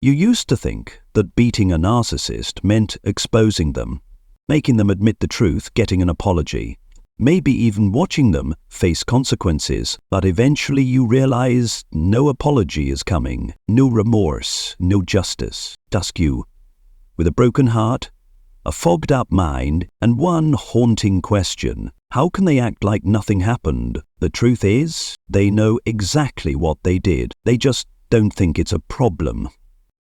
You used to think that beating a narcissist meant exposing them, making them admit the truth, getting an apology, maybe even watching them face consequences, but eventually you realize no apology is coming, no remorse, no justice. Dusk you, with a broken heart, a fogged-up mind, and one haunting question: how can they act like nothing happened? The truth is, they know exactly what they did. They just don't think it's a problem.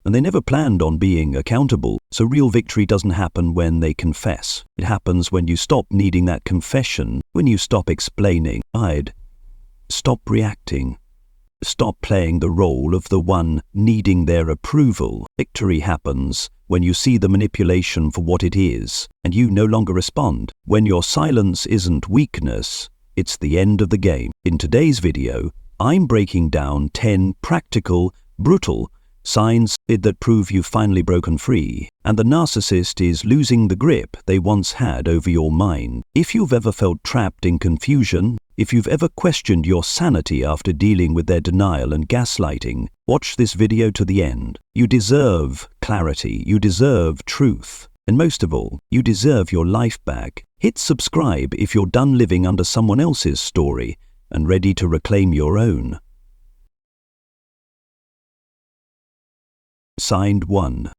And they never planned on being accountable, so real victory doesn't happen when they confess. It happens when you stop needing that confession, when you stop explaining, stop reacting, stop playing the role of the one needing their approval. Victory happens when you see the manipulation for what it is, and you no longer respond. When your silence isn't weakness, it's the end of the game. In today's video, I'm breaking down 10 practical, brutal signs that prove you've finally broken free, and the narcissist is losing the grip they once had over your mind. If you've ever felt trapped in confusion, if you've ever questioned your sanity after dealing with their denial and gaslighting, watch this video to the end. You deserve clarity, you deserve truth, and most of all, you deserve your life back. Hit subscribe if you're done living under someone else's story and ready to reclaim your own. Sign 1.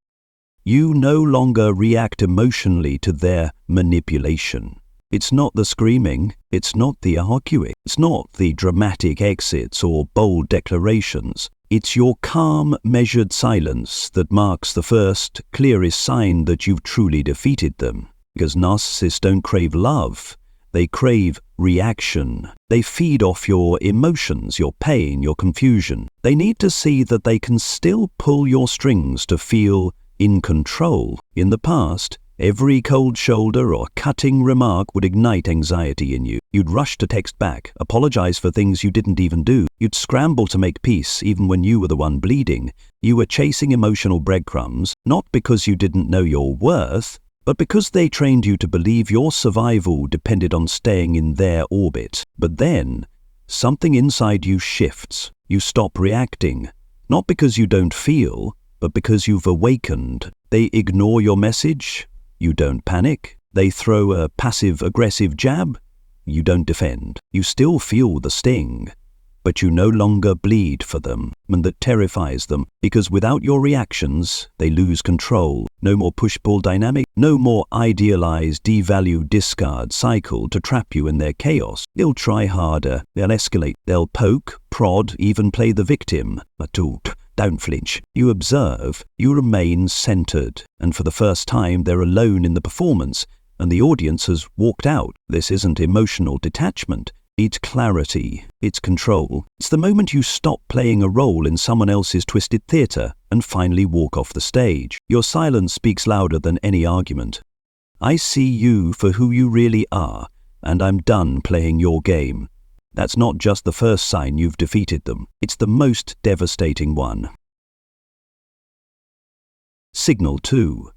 You no longer react emotionally to their manipulation. It's not the screaming, it's not the arguing, it's not the dramatic exits or bold declarations. It's your calm, measured silence that marks the first, clearest sign that you've truly defeated them. Because narcissists don't crave love, they crave reaction. They feed off your emotions, your pain, your confusion. They need to see that they can still pull your strings to feel in control. In the past, every cold shoulder or cutting remark would ignite anxiety in you. You'd rush to text back, apologize for things you didn't even do. You'd scramble to make peace even when you were the one bleeding. You were chasing emotional breadcrumbs, not because you didn't know your worth, but because they trained you to believe your survival depended on staying in their orbit. But then, something inside you shifts. You stop reacting, not because you don't feel, but because you've awakened. They ignore your message. You don't panic. They throw a passive-aggressive jab. You don't defend. You still feel the sting, but you no longer bleed for them, and that terrifies them, because without your reactions, they lose control. No more push-pull dynamic, no more idealized devalue discard cycle to trap you in their chaos. They'll try harder, they'll escalate, they'll poke, prod, even play the victim. But don't flinch. You observe, you remain centered, and for the first time they're alone in the performance, and the audience has walked out. This isn't emotional detachment. It's clarity, it's control. It's the moment you stop playing a role in someone else's twisted theater and finally walk off the stage. Your silence speaks louder than any argument. I see you for who you really are, and I'm done playing your game. That's not just the first sign you've defeated them. It's the most devastating one. Signal 2.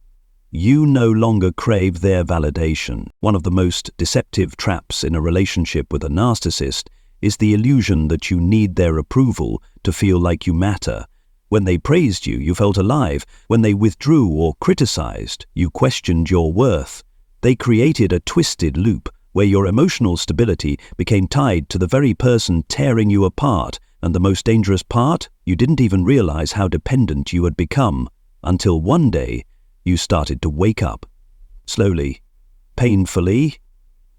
You no longer crave their validation. One of the most deceptive traps in a relationship with a narcissist is the illusion that you need their approval to feel like you matter. When they praised you, you felt alive. When they withdrew or criticized, you questioned your worth. They created a twisted loop where your emotional stability became tied to the very person tearing you apart, and the most dangerous part, you didn't even realize how dependent you had become, until one day, you started to wake up. Slowly, painfully,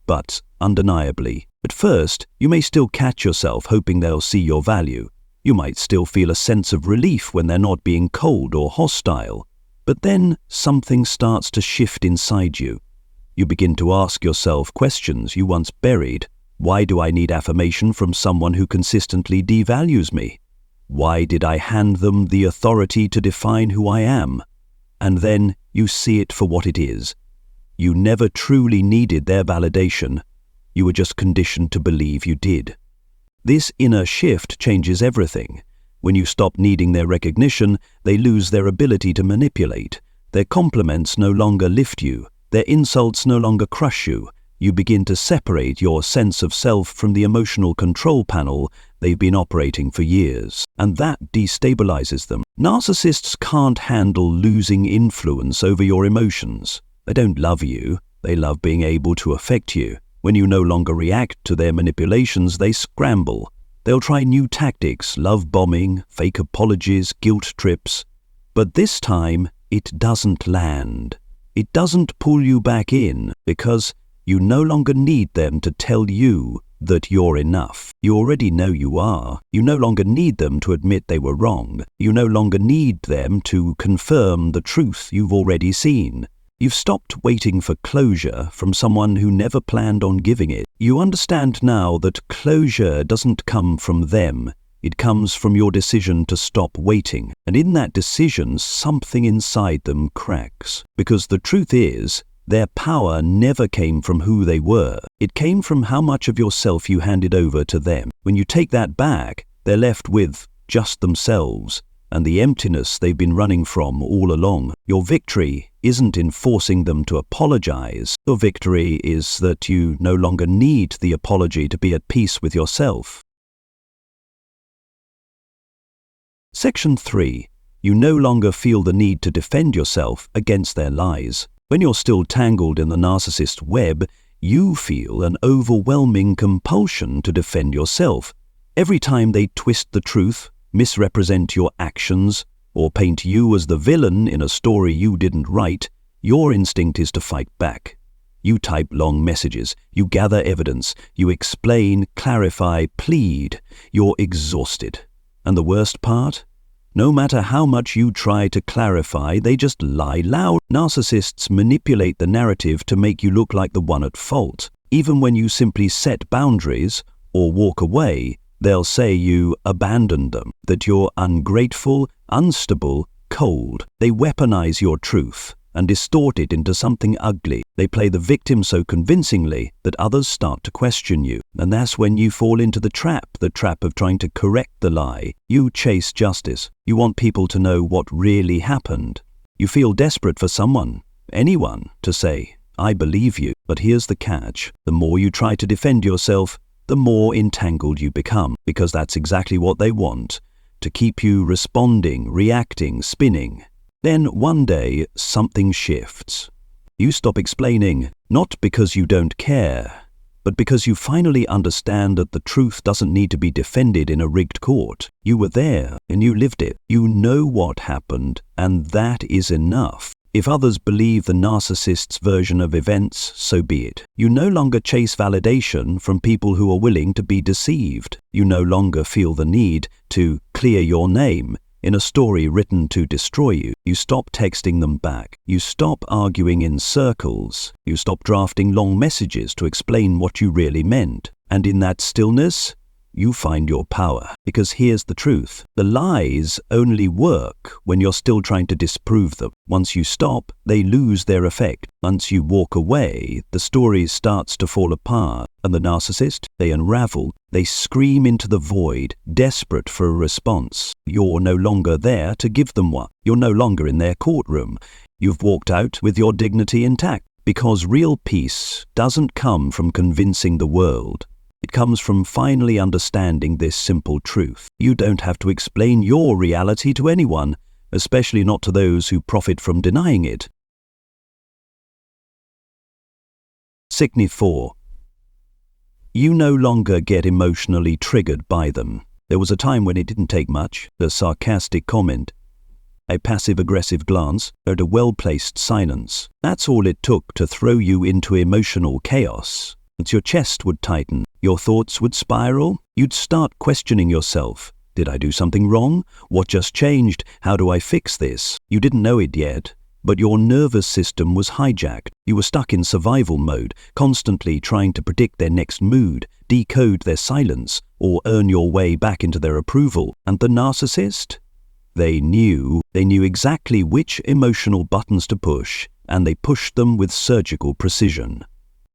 but undeniably. At first, you may still catch yourself hoping they'll see your value. You might still feel a sense of relief when they're not being cold or hostile. But then something starts to shift inside you. You begin to ask yourself questions you once buried. Why do I need affirmation from someone who consistently devalues me? Why did I hand them the authority to define who I am? And then you see it for what it is. You never truly needed their validation. You were just conditioned to believe you did. This inner shift changes everything. When you stop needing their recognition, they lose their ability to manipulate. Their compliments no longer lift you. Their insults no longer crush you. You begin to separate your sense of self from the emotional control panel they've been operating for years, and that destabilizes them. Narcissists can't handle losing influence over your emotions. They don't love you, they love being able to affect you. When you no longer react to their manipulations, they scramble. They'll try new tactics, love bombing, fake apologies, guilt trips. But this time, it doesn't land. It doesn't pull you back in because you no longer need them to tell you that you're enough. You already know you are. You no longer need them to admit they were wrong. You no longer need them to confirm the truth you've already seen. You've stopped waiting for closure from someone who never planned on giving it. You understand now that closure doesn't come from them. It comes from your decision to stop waiting. And in that decision, something inside them cracks. Because the truth is, their power never came from who they were. It came from how much of yourself you handed over to them. When you take that back, they're left with just themselves and the emptiness they've been running from all along. Your victory isn't in forcing them to apologize. Your victory is that you no longer need the apology to be at peace with yourself. Section 3. You no longer feel the need to defend yourself against their lies. When you're still tangled in the narcissist web, you feel an overwhelming compulsion to defend yourself. Every time they twist the truth, misrepresent your actions, or paint you as the villain in a story you didn't write, your instinct is to fight back. You type long messages, you gather evidence, you explain, clarify, plead. You're exhausted. And the worst part? No matter how much you try to clarify, they just lie loud. Narcissists manipulate the narrative to make you look like the one at fault. Even when you simply set boundaries or walk away, they'll say you abandoned them, that you're ungrateful, unstable, cold. They weaponize your truth and distort it into something ugly. They play the victim so convincingly that others start to question you. And that's when you fall into the trap of trying to correct the lie. You chase justice. You want people to know what really happened. You feel desperate for someone, anyone, to say, I believe you. But here's the catch. The more you try to defend yourself, the more entangled you become, because that's exactly what they want, to keep you responding, reacting, spinning. Then one day, something shifts. You stop explaining, not because you don't care, but because you finally understand that the truth doesn't need to be defended in a rigged court. You were there, and you lived it. You know what happened, and that is enough. If others believe the narcissist's version of events, so be it. You no longer chase validation from people who are willing to be deceived. You no longer feel the need to clear your name in a story written to destroy you. You stop texting them back. You stop arguing in circles. You stop drafting long messages to explain what you really meant. And in that stillness, you find your power. Because here's the truth. The lies only work when you're still trying to disprove them. Once you stop, they lose their effect. Once you walk away, the story starts to fall apart. And the narcissist, they unravel. They scream into the void, desperate for a response. You're no longer there to give them one. You're no longer in their courtroom. You've walked out with your dignity intact. Because real peace doesn't come from convincing the world. It comes from finally understanding this simple truth. You don't have to explain your reality to anyone, especially not to those who profit from denying it. Signal 4. You no longer get emotionally triggered by them. There was a time when it didn't take much, a sarcastic comment, a passive-aggressive glance, or a well-placed silence. That's all it took to throw you into emotional chaos. Your chest would tighten, your thoughts would spiral, you'd start questioning yourself. Did I do something wrong? What just changed? How do I fix this? You didn't know it yet, but your nervous system was hijacked. You were stuck in survival mode, constantly trying to predict their next mood, decode their silence, or earn your way back into their approval. And the narcissist? They knew exactly which emotional buttons to push, and they pushed them with surgical precision.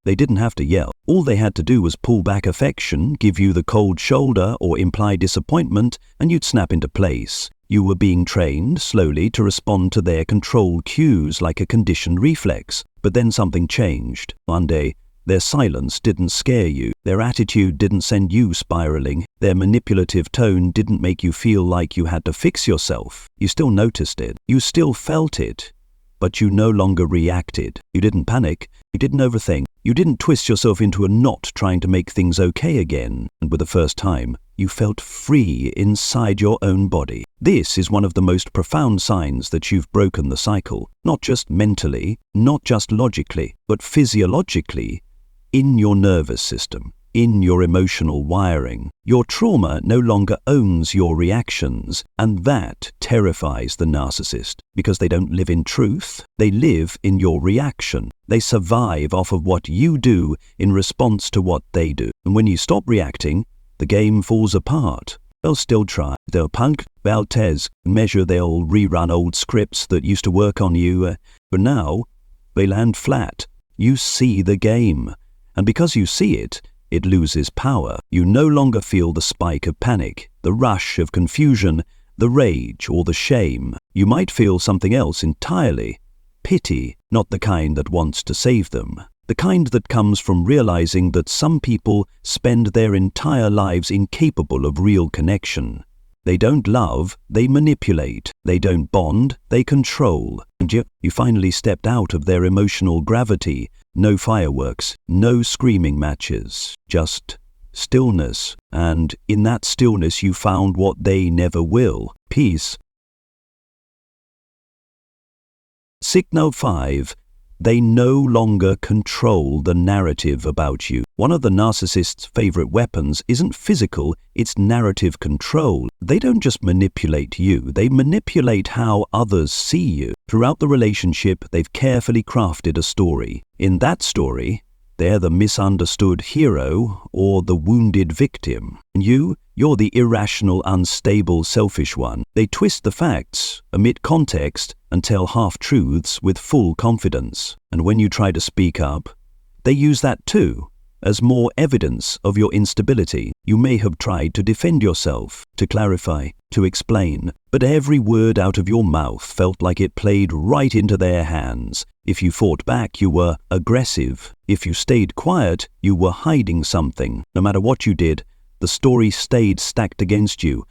They didn't have to yell. All they had to do was pull back affection, give you the cold shoulder or imply disappointment, and you'd snap into place. You were being trained slowly to respond to their control cues like a conditioned reflex. But then something changed. One day, their silence didn't scare you. Their attitude didn't send you spiraling. Their manipulative tone didn't make you feel like you had to fix yourself. You still noticed it. You still felt it. But you no longer reacted. You didn't panic. You didn't overthink. You didn't twist yourself into a knot trying to make things okay again. And for the first time, you felt free inside your own body. This is one of the most profound signs that you've broken the cycle. Not just mentally, not just logically, but physiologically, in your nervous system, in your emotional wiring. Your trauma no longer owns your reactions, and that terrifies the narcissist because they don't live in truth, they live in your reaction. They survive off of what you do in response to what they do. And when you stop reacting, the game falls apart. They'll still try. They'll punk, they'll tez, measure, they'll rerun old scripts that used to work on you, but now they land flat. You see the game. And because you see it, it loses power. You no longer feel the spike of panic, the rush of confusion, the rage or the shame. You might feel something else entirely. Pity, not the kind that wants to save them. The kind that comes from realizing that some people spend their entire lives incapable of real connection. They don't love, they manipulate. They don't bond, they control. And yet you finally stepped out of their emotional gravity. No fireworks, no screaming matches, just stillness. And in that stillness you found what they never will, peace. Signal 5. They no longer control the narrative about you. One of the narcissist's favorite weapons isn't physical, it's narrative control. They don't just manipulate you, they manipulate how others see you. Throughout the relationship, they've carefully crafted a story. In that story, they're the misunderstood hero or the wounded victim. And you're the irrational, unstable, selfish one. They twist the facts, omit context, and tell half-truths with full confidence. And when you try to speak up, they use that too, as more evidence of your instability. You may have tried to defend yourself, to clarify, to explain, but every word out of your mouth felt like it played right into their hands. If you fought back, you were aggressive. If you stayed quiet, you were hiding something. No matter what you did, the story stayed stacked against you,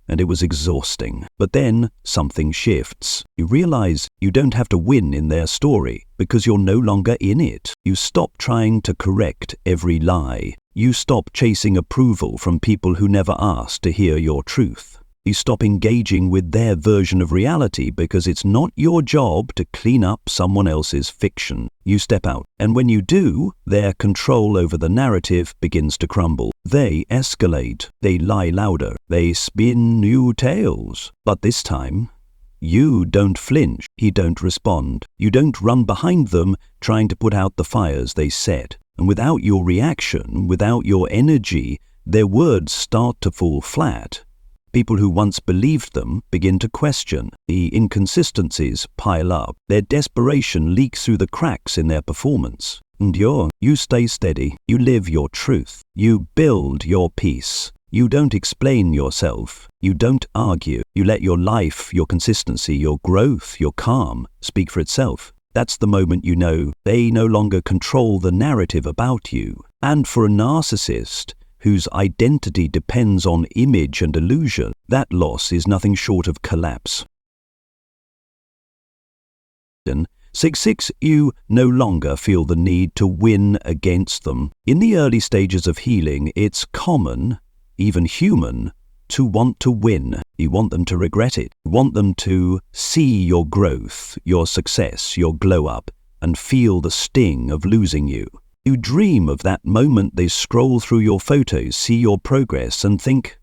and it was exhausting. But then something shifts. You realize you don't have to win in their story because you're no longer in it. You stop trying to correct every lie. You stop chasing approval from people who never asked to hear your truth. You stop engaging with their version of reality because it's not your job to clean up someone else's fiction. You step out, and when you do, their control over the narrative begins to crumble. They escalate, they lie louder, they spin new tales. But this time, you don't flinch, you don't respond. You don't run behind them trying to put out the fires they set. And without your reaction, without your energy, their words start to fall flat. People who once believed them begin to question. The inconsistencies pile up. Their desperation leaks through the cracks in their performance. And you stay steady. You live your truth. You build your peace. You don't explain yourself. You don't argue. You let your life, your consistency, your growth, your calm speak for itself. That's the moment you know they no longer control the narrative about you. And for a narcissist, whose identity depends on image and illusion, that loss is nothing short of collapse. 6. You no longer feel the need to win against them. In the early stages of healing, it's common, even human, to want to win. You want them to regret it. You want them to see your growth, your success, your glow up, and feel the sting of losing you. You dream of that moment they scroll through your photos, see your progress, and think,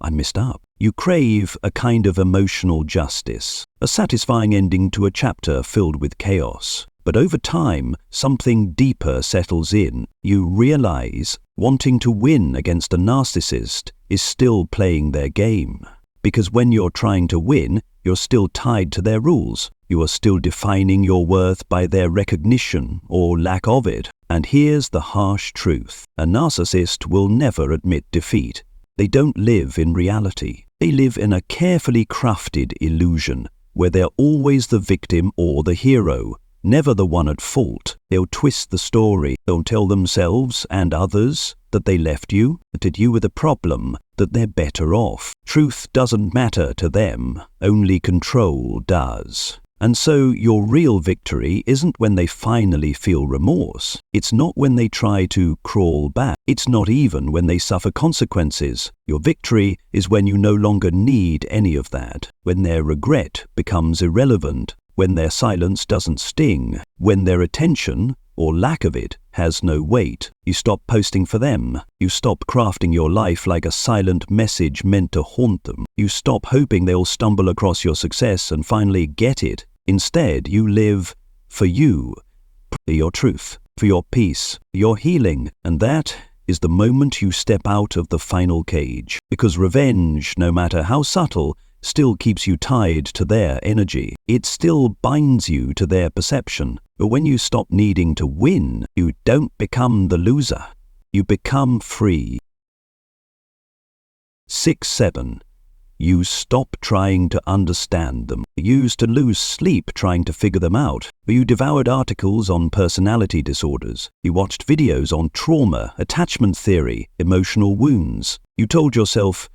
I messed up. You crave a kind of emotional justice, a satisfying ending to a chapter filled with chaos. But over time, something deeper settles in. You realize wanting to win against a narcissist is still playing their game. Because when you're trying to win, you're still tied to their rules. You are still defining your worth by their recognition or lack of it. And here's the harsh truth. A narcissist will never admit defeat. They don't live in reality. They live in a carefully crafted illusion where they're always the victim or the hero, never the one at fault. They'll twist the story. They'll tell themselves and others that they left you, that you were the problem, that they're better off. Truth doesn't matter to them, only control does. And so your real victory isn't when they finally feel remorse. It's not when they try to crawl back. It's not even when they suffer consequences. Your victory is when you no longer need any of that, when their regret becomes irrelevant, when their silence doesn't sting, when their attention, or lack of it, has no weight. You stop posting for them. You stop crafting your life like a silent message meant to haunt them. You stop hoping they'll stumble across your success and finally get it. Instead, you live for you, for your truth, for your peace, your healing, and that is the moment you step out of the final cage. Because revenge, no matter how subtle, still keeps you tied to their energy. It still binds you to their perception. But when you stop needing to win, you don't become the loser. You become free. 6-7. You stop trying to understand them. You used to lose sleep trying to figure them out. You devoured articles on personality disorders. You watched videos on trauma, attachment theory, emotional wounds. You told yourself,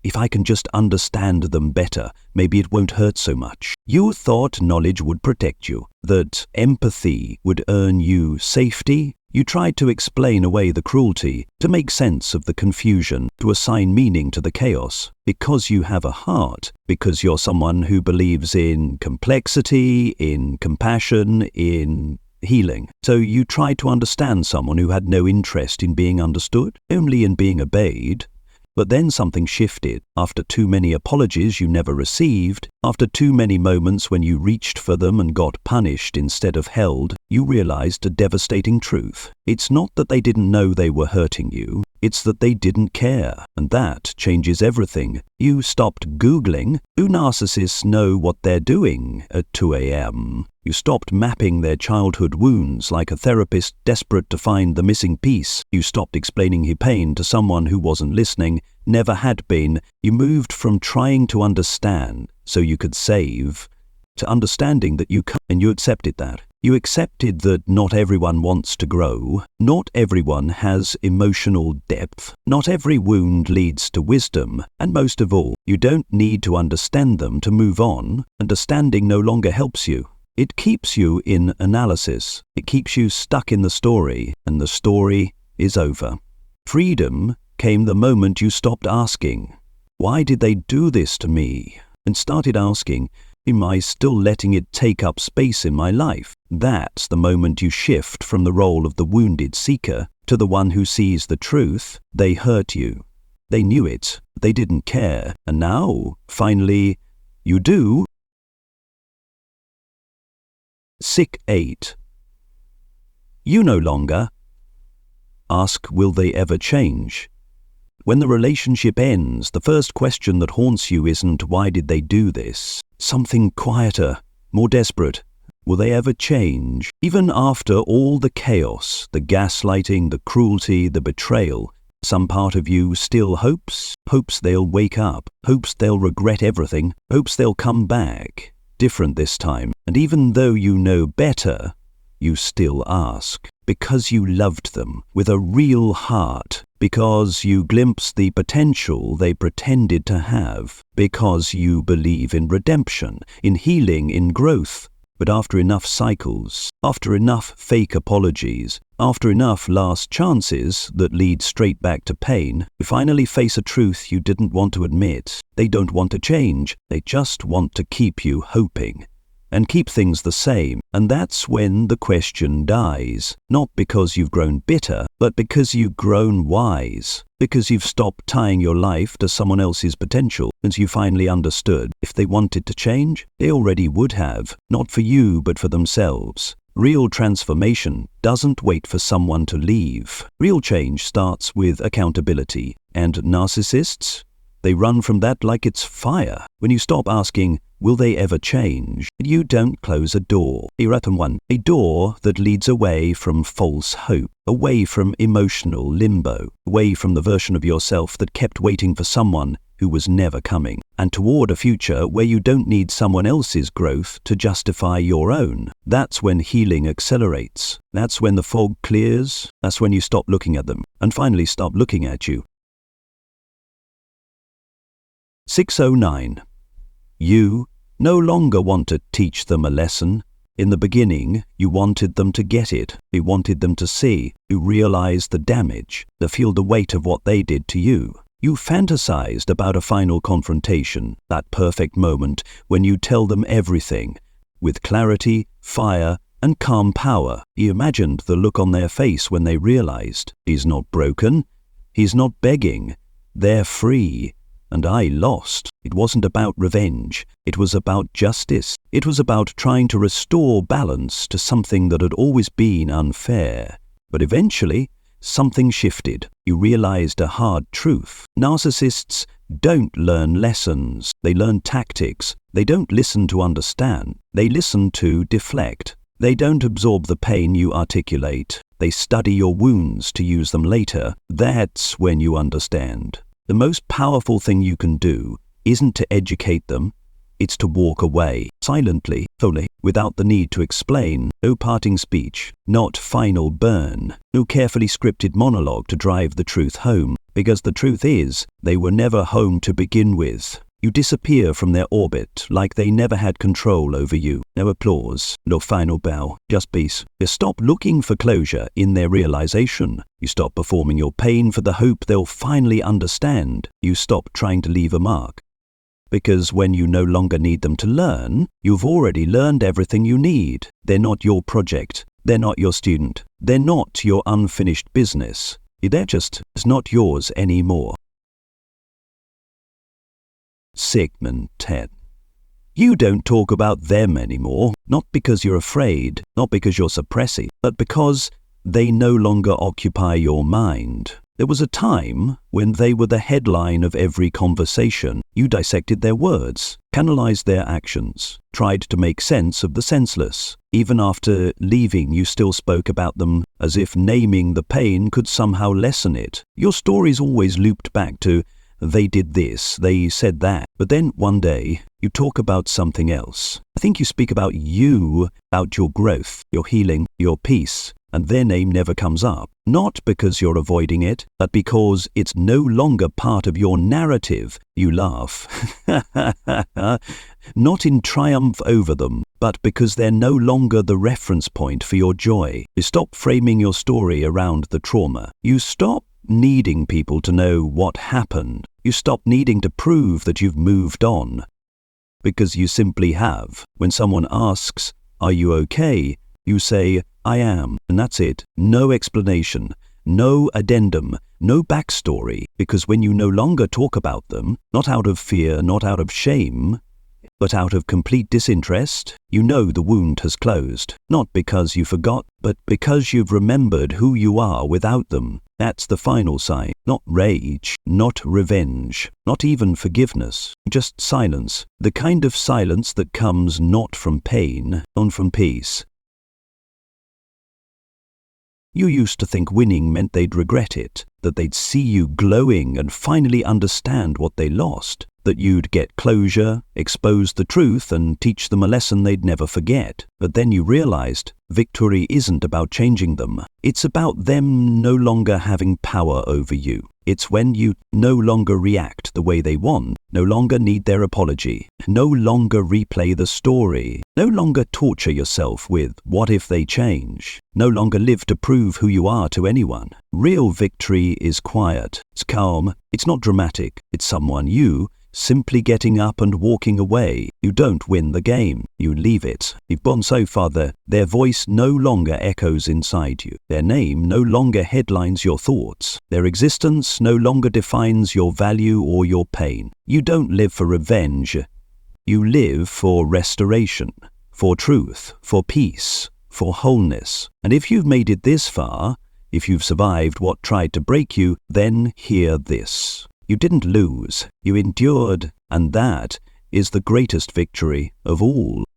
if I can just understand them better, maybe it won't hurt so much. You thought knowledge would protect you, that empathy would earn you safety. You tried to explain away the cruelty, to make sense of the confusion, to assign meaning to the chaos. Because you have a heart, because you're someone who believes in complexity, in compassion, in healing. So you tried to understand someone who had no interest in being understood, only in being obeyed. But then something shifted. After too many apologies you never received, after too many moments when you reached for them and got punished instead of held, you realized a devastating truth. It's not that they didn't know they were hurting you, it's that they didn't care, and that changes everything. You stopped Googling, do narcissists know what they're doing at 2 a.m.? You stopped mapping their childhood wounds like a therapist desperate to find the missing piece. You stopped explaining your pain to someone who wasn't listening, never had been. You moved from trying to understand so you could save to understanding that you can't, and you accepted that. You accepted that not everyone wants to grow, not everyone has emotional depth, not every wound leads to wisdom, and most of all, you don't need to understand them to move on. Understanding no longer helps you. It keeps you in analysis. It keeps you stuck in the story, and the story is over. Freedom came the moment you stopped asking, why did they do this to me? And started asking, am I still letting it take up space in my life? That's the moment you shift from the role of the wounded seeker to the one who sees the truth. They hurt you. They knew it. They didn't care. And now, finally, you do. 6-8. You no longer ask, will they ever change? When the relationship ends, the first question that haunts you isn't, why did they do this? Something quieter, more desperate. Will they ever change? Even after all the chaos, the gaslighting, the cruelty, the betrayal, some part of you still hopes they'll wake up, hopes they'll regret everything, hopes they'll come back. Different this time, and even though you know better, you still ask, because you loved them with a real heart, because you glimpsed the potential they pretended to have, because you believe in redemption, in healing, in growth. But after enough cycles, after enough fake apologies, after enough last chances that lead straight back to pain, you finally face a truth you didn't want to admit. They don't want to change, they just want to keep you hoping. And keep things the same, and that's when the question dies. Not because you've grown bitter, but because you've grown wise. Because you've stopped tying your life to someone else's potential, and you finally understood if they wanted to change, they already would have. Not for you, but for themselves. Real transformation doesn't wait for someone to leave. Real change starts with accountability. And narcissists? They run from that like it's fire. When you stop asking, will they ever change? You don't close a door. A door that leads away from false hope, away from emotional limbo, away from the version of yourself that kept waiting for someone who was never coming, and toward a future where you don't need someone else's growth to justify your own. That's when healing accelerates. That's when the fog clears. That's when you stop looking at them and finally stop looking at you. 609. You no longer want to teach them a lesson. In the beginning, you wanted them to get it. You wanted them to see, to realize the damage, to feel the weight of what they did to you. You fantasized about a final confrontation, that perfect moment when you tell them everything, with clarity, fire, and calm power. You imagined the look on their face when they realized, he's not broken, he's not begging, they're free. And I lost. It wasn't about revenge. It was about justice. It was about trying to restore balance to something that had always been unfair. But eventually, something shifted. You realized a hard truth. Narcissists don't learn lessons. They learn tactics. They don't listen to understand. They listen to deflect. They don't absorb the pain you articulate. They study your wounds to use them later. That's when you understand. The most powerful thing you can do isn't to educate them, it's to walk away, silently, fully, without the need to explain. No parting speech, not final burn, no carefully scripted monologue to drive the truth home, because the truth is, they were never home to begin with. You disappear from their orbit like they never had control over you. No applause, no final bow, just peace. You stop looking for closure in their realization. You stop performing your pain for the hope they'll finally understand. You stop trying to leave a mark. Because when you no longer need them to learn, you've already learned everything you need. They're not your project. They're not your student. They're not your unfinished business. They're just not yours anymore. Segment 10. You don't talk about them anymore, not because you're afraid, not because you're suppressing, but because they no longer occupy your mind. There was a time when they were the headline of every conversation. You dissected their words, canalized their actions, tried to make sense of the senseless. Even after leaving, you still spoke about them as if naming the pain could somehow lessen it. Your stories always looped back to, they did this, they said that. But then one day, you talk about something else. I think you speak about you, about your growth, your healing, your peace, and their name never comes up. Not because you're avoiding it, but because it's no longer part of your narrative. You laugh. Not in triumph over them, but because they're no longer the reference point for your joy. You stop framing your story around the trauma. You stop needing people to know what happened. You stop needing to prove that you've moved on. Because you simply have. When someone asks, "Are you okay?" you say, "I am," and that's it. No explanation, no addendum, no backstory. Because when you no longer talk about them, not out of fear, not out of shame, but out of complete disinterest, you know the wound has closed. Not because you forgot, but because you've remembered who you are without them. That's the final sign. Not rage, not revenge, not even forgiveness, just silence. The kind of silence that comes not from pain, but from peace. You used to think winning meant they'd regret it, that they'd see you glowing and finally understand what they lost, that you'd get closure, expose the truth, and teach them a lesson they'd never forget. But then you realized victory isn't about changing them. It's about them no longer having power over you. It's when you no longer react the way they want, no longer need their apology, no longer replay the story, no longer torture yourself with what if they change, no longer live to prove who you are to anyone. Real victory is quiet, it's calm, it's not dramatic, it's someone you simply getting up and walking away. You don't win the game, you leave it. You've gone so far that their voice no longer echoes inside you. Their name no longer headlines your thoughts. Their existence no longer defines your value or your pain. You don't live for revenge. You live for restoration, for truth, for peace, for wholeness. And if you've made it this far, if you've survived what tried to break you, then hear this. You didn't lose, you endured, and that is the greatest victory of all.